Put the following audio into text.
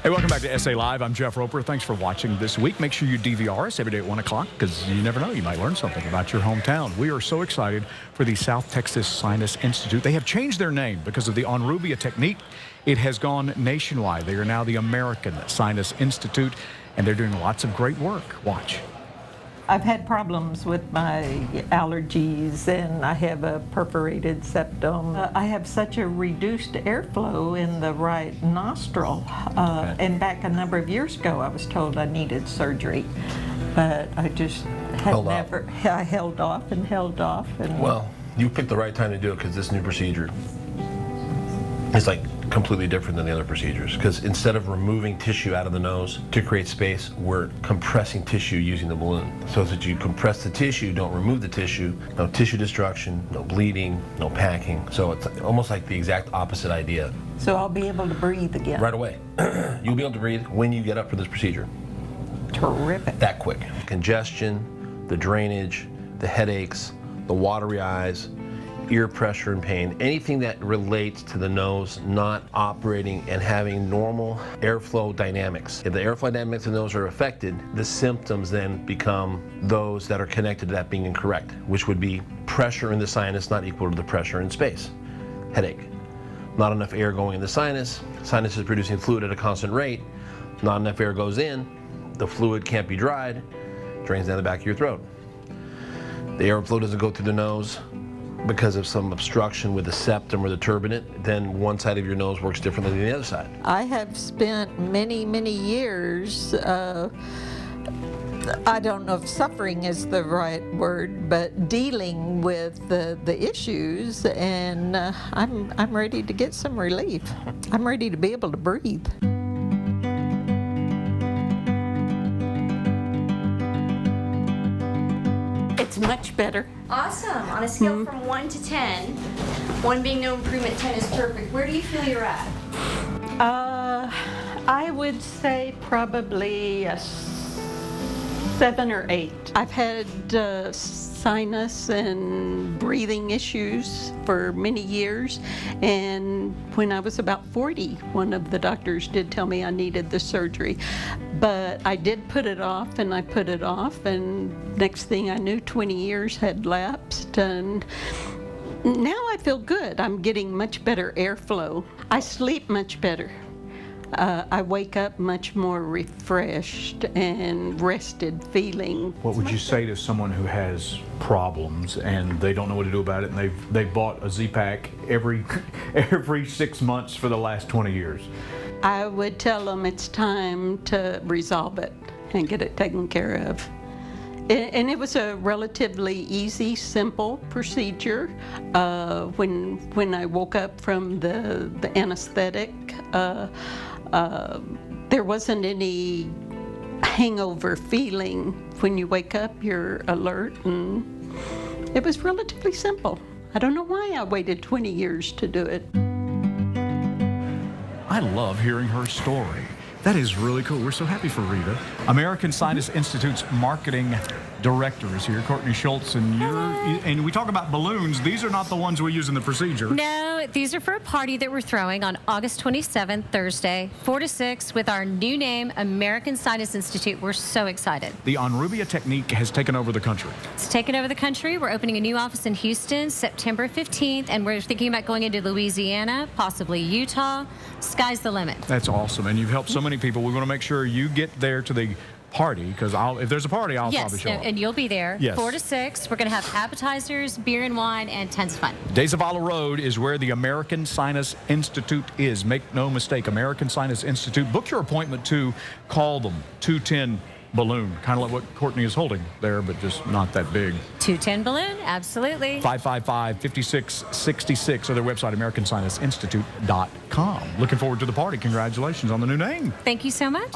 Hey, welcome back to SA Live. I'm Jeff Roper. Thanks for watching this week. Make sure you DVR us every day at 1 o'clock because you never know. You might learn something about your hometown. We are so excited for the South Texas Sinus Institute. They have changed their name because of the Onrubia technique. It has gone nationwide. They are now the American Sinus Institute, and they're doing lots of great work. Watch. I've had problems with my allergies, and I have a perforated septum. I have such a reduced airflow in the right nostril. And back a number of years ago, I was told I needed surgery, but I just had I held off and held off. And well, you picked the right time to do it because this new procedure is like completely different than the other procedures, because instead of removing tissue out of the nose to create space, we're compressing tissue using the balloon. So that you compress the tissue, don't remove the tissue, no tissue destruction, no bleeding, no packing. So it's almost like the exact opposite idea. So I'll be able to breathe again. Right away. You'll be able to breathe when you get up for this procedure. Terrific. That quick. Congestion, the drainage, the headaches, the watery eyes, ear pressure and pain, anything that relates to the nose not operating and having normal airflow dynamics. If the airflow dynamics of the nose are affected, the symptoms then become those that are connected to that being incorrect, which would be pressure in the sinus not equal to the pressure in space. Headache. Not enough air going in the sinus. Sinus is producing fluid at a constant rate. Not enough air goes in. The fluid can't be dried. Drains down the back of your throat. The airflow doesn't go through the nose because of some obstruction with the septum or the turbinate, then one side of your nose works differently than the other side. I have spent many, many years, I don't know if suffering is the right word, but dealing with the issues, and I'm ready to get some relief. I'm ready to be able to breathe. It's much better. Awesome. On a scale from 1 to 10, 1 being no improvement, 10 is perfect, where do you feel you're at? I would say probably a 7 or 8. I've had sinus and breathing issues for many years, and when I was about 40, one of the doctors did tell me I needed the surgery. But I did put it off, and I put it off, and next thing I knew, 20 years had lapsed, and now I feel good. I'm getting much better airflow. I sleep much better. I wake up much more refreshed and rested feeling. What would you say to someone who has problems and they don't know what to do about it, and they've bought a Z-Pack every 6 months for the last 20 years? I would tell them it's time to resolve it and get it taken care of. And it was a relatively easy, simple procedure. When I woke up from the anesthetic, there wasn't any hangover feeling. When you wake up, you're alert, and it was relatively simple. I don't know why I waited 20 years to do it. I love hearing her story. That is really cool. We're so happy for Rita. American Sinus Institute's marketing director is here, Courtney Schultz, and we talk about balloons. These are not the ones we use in the procedure. No, these are for a party that we're throwing on August 27th, Thursday, 4 to 6, with our new name, American Sinus Institute. We're so excited. The Onrubia technique has taken over the country. It's taken over the country. We're opening a new office in Houston, September 15th, and we're thinking about going into Louisiana, possibly Utah. Sky's the limit. That's awesome, and you've helped so many people. We want to make sure you get there to the party, because if there's a party, I'll probably show up. And you'll be there. Yes. 4 to 6. We're going to have appetizers, beer and wine, and tons of fun. De Zavala Road is where the American Sinus Institute is. Make no mistake, American Sinus Institute. Book your appointment to call them 210 balloon, kind of like what Courtney is holding there, but just not that big. 210 balloon, absolutely. 555-5666, or their website, AmericanSinusInstitute.com. Looking forward to the party. Congratulations on the new name. Thank you so much.